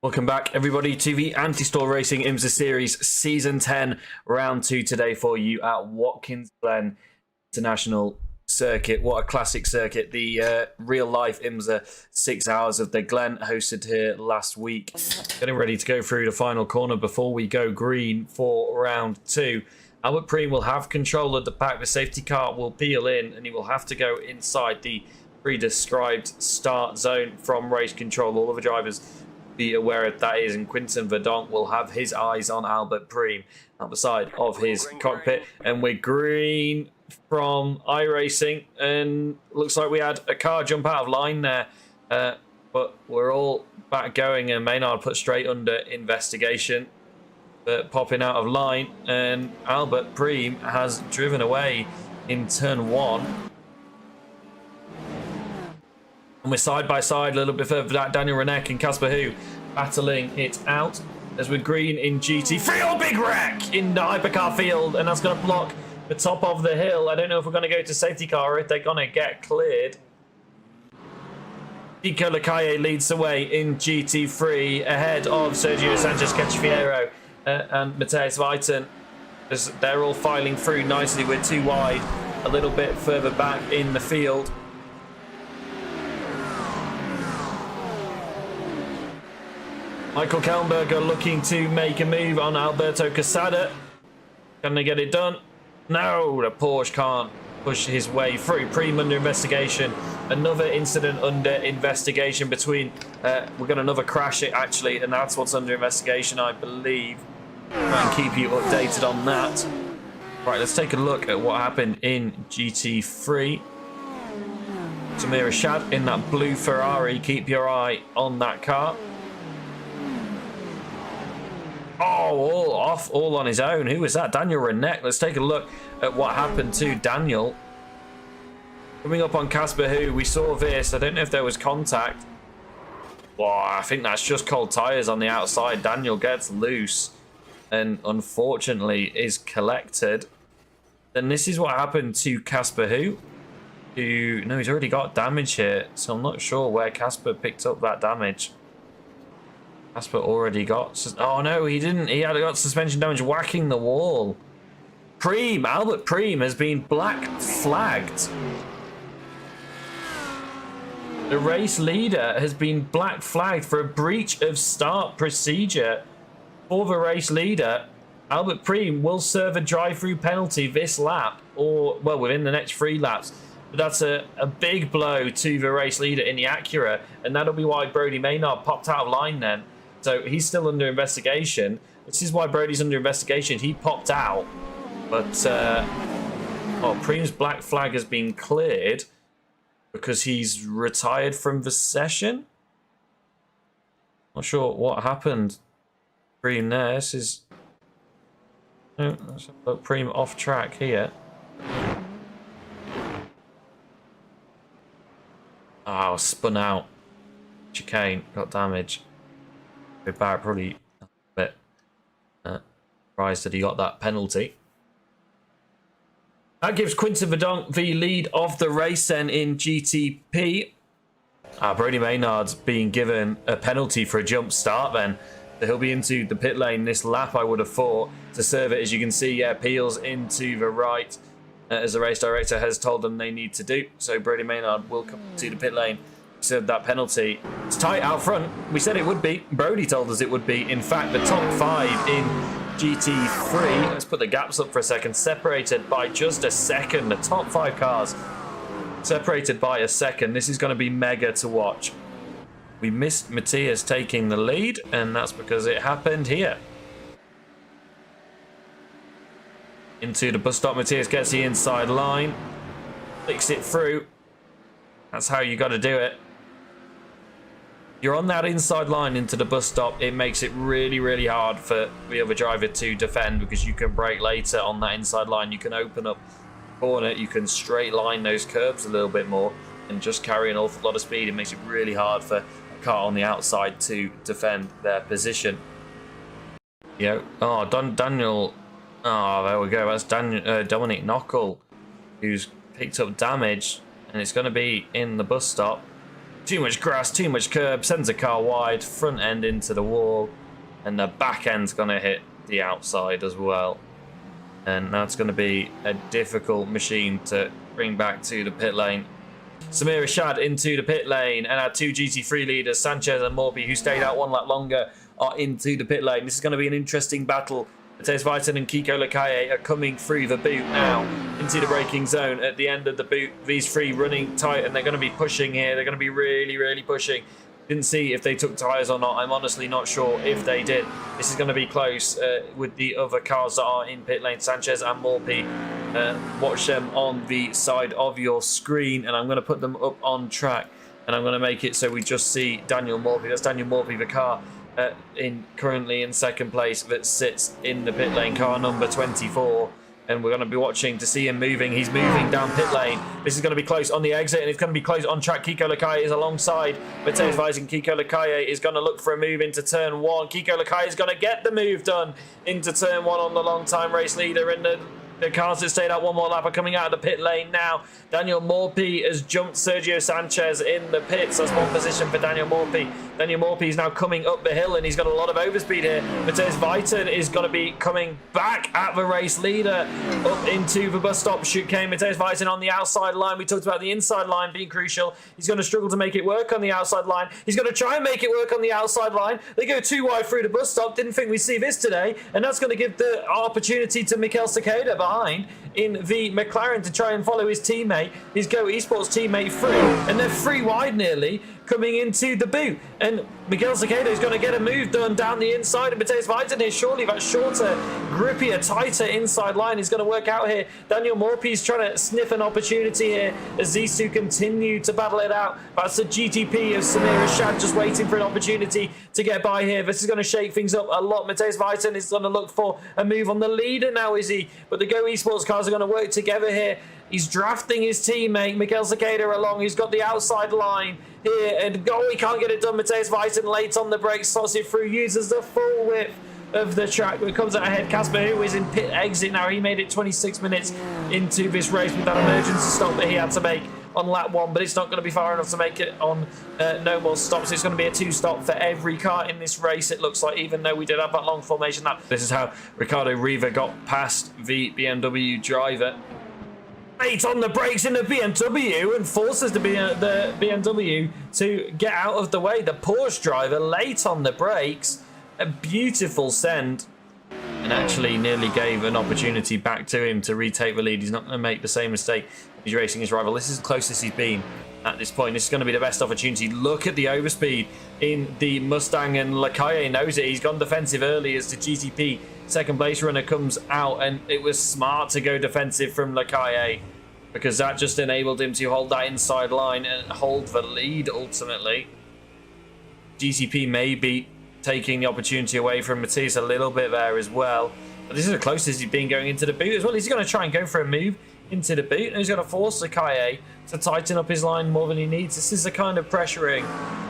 Welcome back, everybody, to the Anti-Store Racing IMSA Series Season 10, Round 2 today for you at Watkins Glen International Circuit. What a classic circuit. The real-life IMSA 6 hours of the Glen hosted here last week. Getting ready to go through the final corner before we go green for Round 2. Albert Preem will have control of the pack. The safety car will peel in, and he will have to go inside the pre-described start zone from race control. All of the drivers be aware of that is, and Quinton Verdonk will have his eyes on Albert Preem at the side of his cockpit. And we're green from iRacing, and looks like we had a car jump out of line there, but we're all back going, and Maynard put straight under investigation, but popping out of line, and Albert Preem has driven away in turn 1. And we're side by side a little bit further back. Daniel Renek and Casper Hu battling it out as we're green in GT3. Oh, big wreck in the hypercar field, and that's going to block the top of the hill. I don't know if we're going to go to safety car or if they're going to get cleared. Pico Lacalle leads the way in GT3 ahead of Sergio Sanchez Cachifiero and Mateus Vuyten, as they're all filing through nicely. We're too wide a little bit further back in the field. Michael Kellenberger looking to make a move on Alberto Casada. Can they get it done? No, the Porsche can't push his way through. Preem under investigation. Another incident under investigation between... we've got another crash, actually, and that's what's under investigation, I believe. Try and keep you updated on that. Right, let's take a look at what happened in GT3. Samir Rashad in that blue Ferrari. Keep your eye on that car. Oh, all on his own. Who was that? Daniel Renek. Let's take a look at what happened to Daniel. Coming up on Casper Hu, we saw this. I don't know if there was contact. Well, I think that's just cold tyres on the outside. Daniel gets loose and unfortunately is collected. Then this is what happened to Casper Hu. No, he's already got damage here, so I'm not sure where Casper picked up that damage. Casper already got... Oh, no, he didn't. He had got suspension damage whacking the wall. Preem, Albert Preem has been black flagged. The race leader has been black flagged for a breach of start procedure. For the race leader, Albert Preem will serve a drive-through penalty this lap, or, well, within the next 3 laps. But that's a big blow to the race leader in the Acura, and that'll be why Brody Maynard popped out of line then. So he's still under investigation. This is why Brody's under investigation. He popped out. But, Preem's black flag has been cleared because he's retired from the session. Not sure what happened. Preem there. This is... Oh, let's put Preem off track here. Oh, spun out. Chicane. Got damage. Barrett probably a bit surprised that he got that penalty. That gives Quinton Verdonk the lead of the race then in GTP. Brody Maynard's being given a penalty for a jump start then. So he'll be into the pit lane this lap, I would have thought, to serve it. As you can see, yeah, peels into the right as the race director has told them they need to do. So Brody Maynard will come to the pit lane. Served that penalty. It's tight out front. We said it would be. Brody told us it would be. In fact, the top 5 in GT3, let's put the gaps up for a second, separated by just a second. The top 5 cars separated by a second. This is going to be mega to watch. We missed Matthias taking the lead, and that's because it happened here. Into the bus stop, Matthias gets the inside line, flicks it through. That's how you got to do it. You're on that inside line into the bus stop. It makes it really, really hard for the other driver to defend because you can brake later on that inside line. You can open up the corner. You can straight line those curves a little bit more and just carry an awful lot of speed. It makes it really hard for a car on the outside to defend their position. Daniel. Oh, there we go. That's Dominic Knockel, who's picked up damage, and it's going to be in the bus stop. Too much grass, too much curb, sends a car wide, front end into the wall, and the back end's going to hit the outside as well. And that's going to be a difficult machine to bring back to the pit lane. Samir Rashad into the pit lane, and our two GT3 leaders, Sanchez and Morby, who stayed out one lap longer, are into the pit lane. This is going to be an interesting battle. Mathias Vajten and Kiko Lakaye are coming through the boot now into the braking zone at the end of the boot. These three running tight, and they're going to be pushing here. They're going to be really, really pushing. Didn't see if they took tyres or not. I'm honestly not sure if they did. This is going to be close with the other cars that are in pit lane. Sanchez and Morby. Watch them on the side of your screen, and I'm going to put them up on track, and I'm going to make it so we just see Daniel Morby. That's Daniel Morby, the car currently in second place that sits in the pit lane, car number 24. And we're going to be watching to see him moving. He's moving down pit lane. This is going to be close on the exit, and it's going to be close on track. Kiko Lakaye is alongside Mathias Vajten. Kiko Lakaye is going to look for a move into turn one. Kiko Lakaye is going to get the move done into turn one on the long-time race leader. And the cars that stayed out one more lap are coming out of the pit lane now. Daniel Morby has jumped Sergio Sanchez in the pits. That's one position for Daniel Morby. Daniel Morby is now coming up the hill, and he's got a lot of overspeed here. Mathias Vajten is going to be coming back at the race leader up into the bus stop chicane. Mathias Vajten on the outside line. We talked about the inside line being crucial. He's going to struggle to make it work on the outside line. He's going to try and make it work on the outside line. They go too wide through the bus stop. Didn't think we'd see this today, and that's going to give the opportunity to Mikel Takeda behind in the McLaren to try and follow his teammate, his Go Esports teammate through, and they're three wide nearly coming into the boot, and Mikel Takeda is going to get a move done down the inside, and Mathias Vajten here, surely that shorter, grippier, tighter inside line is going to work out here. Daniel Morby is trying to sniff an opportunity here as these two continue to battle it out. That's the GTP of Samir Rashad just waiting for an opportunity to get by here. This is going to shake things up a lot. Mathias Vajten is going to look for a move on the leader now, is he? But the Go Esports cars are going to work together here. He's drafting his teammate, Mikel Takeda, along. He's got the outside line here, and he can't get it done. Mathias Vajten late on the brakes, slots it through, uses the full width of the track. It comes out ahead. Casper, who is in pit exit now, he made it 26 minutes into this race with that emergency stop that he had to make on lap one, but it's not going to be far enough to make it on no more stops. It's going to be a two-stop for every car in this race, it looks like, even though we did have that long formation lap. This is how Ricardo Riva got past the BMW driver. Late on the brakes in the BMW and forces the BMW to get out of the way. The Porsche driver late on the brakes, a beautiful send, and actually nearly gave an opportunity back to him to retake the lead. He's not going to make the same mistake. He's racing his rival. This is the closest he's been at this point. This is going to be the best opportunity. Look at the overspeed in the Mustang, and Lakaye knows it. He's gone defensive early as the GTP second place runner comes out, and it was smart to go defensive from Lakaye because that just enabled him to hold that inside line and hold the lead ultimately. GTP may be taking the opportunity away from Matisse a little bit there as well, but this is the closest he's been going into the boot as well. He's going to try and go for a move into the boot, and he's going to force Lakaye to tighten up his line more than he needs. This is the kind of pressuring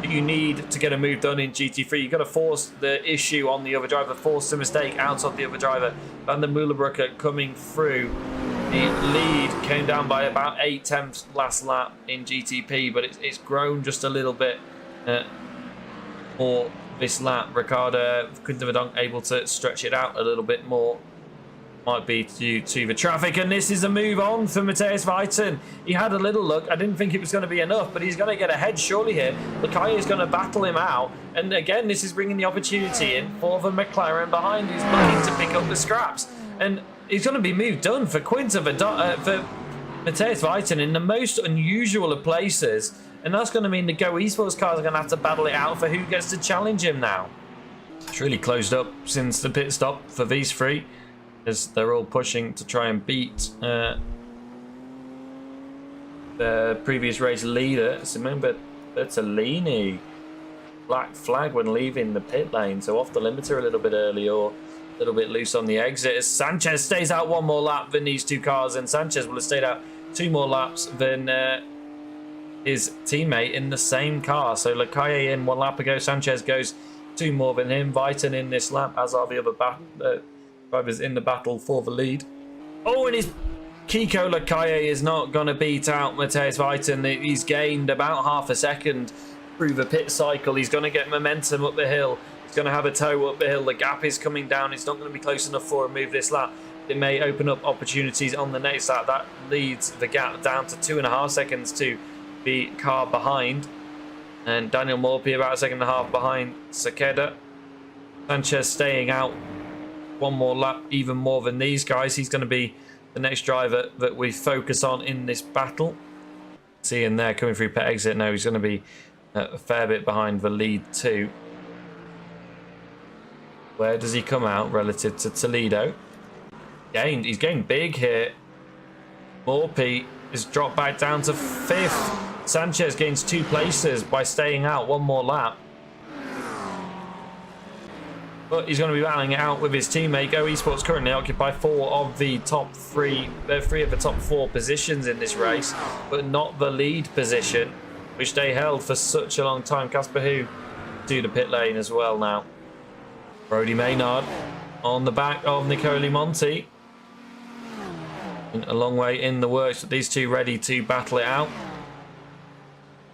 that you need to get a move done in GT3. You've got to force the issue on the other driver, force the mistake out of the other driver. Van der Moelenbrucker coming through. The lead came down by about 8/10 last lap in GTP, but it's grown just a little bit more this lap. Ricardo Quintovadonk able to stretch it out a little bit more. Might be due to the traffic, and this is a move on for Mathias Vajten. He had a little look. I didn't think it was going to be enough, but he's going to get ahead surely here. Lakaye is going to battle him out, and again, this is bringing the opportunity in for the McLaren behind, who's looking to pick up the scraps. And it's going to be moved done for for Mathias Vajten in the most unusual of places, and that's going to mean the Go Esports cars are going to have to battle it out for who gets to challenge him now. It's really closed up since the pit stop for these three, as they're all pushing to try and beat the previous race leader. So remember, Bertolini, black flag when leaving the pit lane, so off the limiter a little bit early or a little bit loose on the exit, as Sanchez stays out one more lap than these two cars, and Sanchez will have stayed out 2 more laps than his teammate in the same car. So Lakaye in 1 lap ago, Sanchez goes 2 more than him. Vajten in this lap, as are the other drivers in the battle for the lead. Oh, and he's Kiko Lakaye is not going to beat out Matthias Weiten. He's gained about half a second through the pit cycle. He's going to get momentum up the hill. He's going to have a tow up the hill. The gap is coming down. It's not going to be close enough for a move this lap. It may open up opportunities on the next lap. That leads the gap down to 2.5 seconds to the car behind. And Daniel Morphy about a second and a half behind Sakeda. Sanchez staying out one more lap, even more than these guys. He's going to be the next driver that we focus on in this battle. See him there coming through pit exit. No, he's going to be a fair bit behind the lead too. Where does he come out relative to Toledo? He's gained big here. Morphy is dropped back down to 5th. Sanchez gains 2 places by staying out one more lap. But he's going to be battling it out with his teammate. Go Esports currently occupy 4 of the top 3 of the top 4 positions in this race, but not the lead position, which they held for such a long time. Casper Hu to the pit lane as well now. Brody Maynard on the back of Nicoli Monti. A long way in the works, but these two ready to battle it out.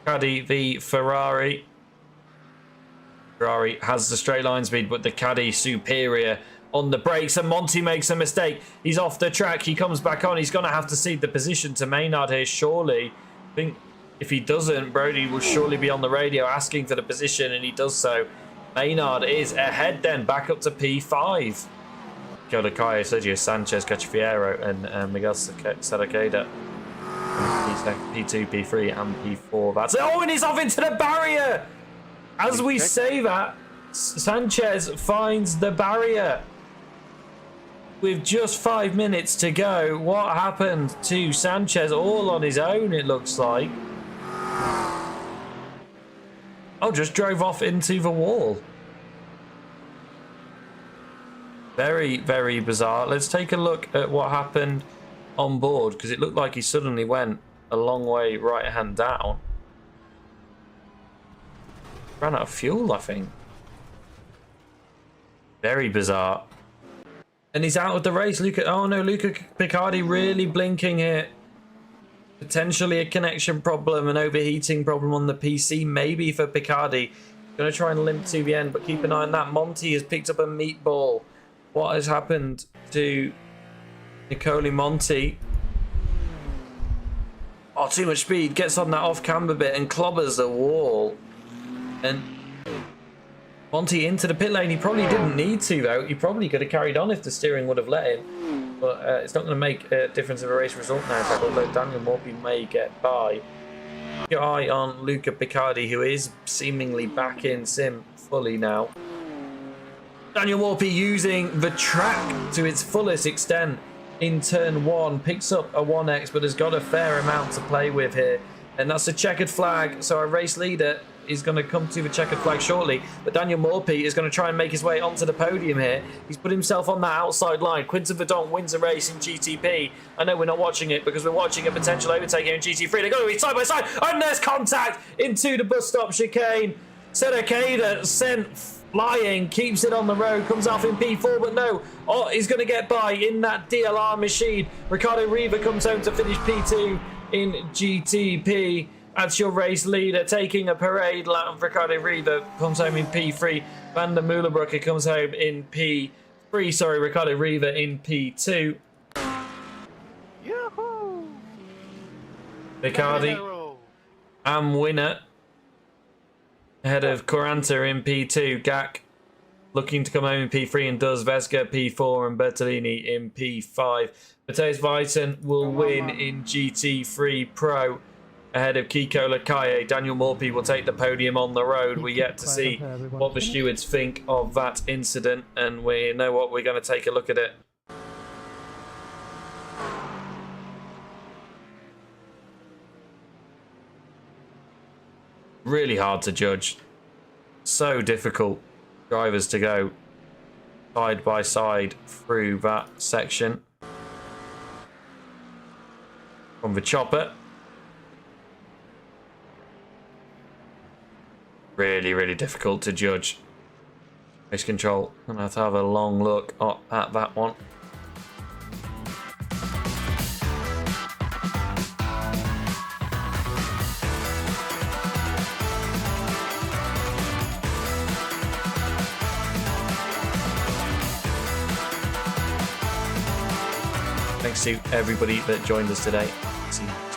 Caddy v Ferrari. Ferrari has the straight line speed, but the Caddy superior on the brakes, and Monty makes a mistake. He's off the track. He comes back on. He's going to have to cede the position to Maynard here, surely. I think if he doesn't, Brody will surely be on the radio asking for the position, and he does so. Maynard is ahead then, back up to P5. Kodakaya, Sergio Sanchez, Cachafiero, and Miguel Sadakeda. P2, P3, and P4. That's it. Oh, and he's off into the barrier! As we say that, Sanchez finds the barrier. With just 5 minutes to go, what happened to Sanchez all on his own, it looks like? Oh, just drove off into the wall. Very, very bizarre. Let's take a look at what happened on board, because it looked like he suddenly went a long way right hand down. Ran out of fuel, I think. Very bizarre. And he's out of the race. Oh no, Luca Picardi really blinking here. Potentially a connection problem, an overheating problem on the PC, maybe for Picardi. Going to try and limp to the end, but keep an eye on that. Monty has picked up a meatball. What has happened to Nicoli Monti? Oh, too much speed. Gets on that off-camber bit and clobbers the wall. And Monty into the pit lane. He probably didn't need to, though. He probably could have carried on if the steering would have let him. But it's not going to make a difference of a race result now, although Daniel Morphy may get by. Keep your eye on Luca Picardi, who is seemingly back in sim fully now. Daniel Morphy using the track to its fullest extent in turn 1. Picks up a 1x, but has got a fair amount to play with here. And that's a checkered flag, so our race leader is going to come to the checkered flag shortly. But Daniel Morphy is going to try and make his way onto the podium here. He's put himself on that outside line. Quinton Verdonk wins a race in GTP. I know we're not watching it because we're watching a potential overtake here in GT3. They're going to be side by side, and there's contact into the bus stop chicane. Sedekada sent flying, keeps it on the road, comes off in P4, but no. Oh, he's going to get by in that DLR machine. Ricardo Riva comes home to finish P2 in GTP. That's your race leader taking a parade lap. Ricardo Riva comes home in P3. Van der Moelenbrucker comes home in P3. Sorry, Ricardo Riva in P2. Yahoo! Picardi and winner. Ahead of Quaranta in P2. Gak looking to come home in P3 and does. Vesga P4 and Bertolini in P5. Matthias Weiten will win in GT3 Pro ahead of Kiko Lakaye. Daniel Morphy will take the podium on the road. We're yet to see what the stewards think of that incident, and we know what we're going to take a look at it. Really hard to judge. So difficult. Drivers to go side by side through that section. From the chopper. Really, really difficult to judge. Race control. I'm going to have a long look at that one. Thanks to everybody that joined us today. See you.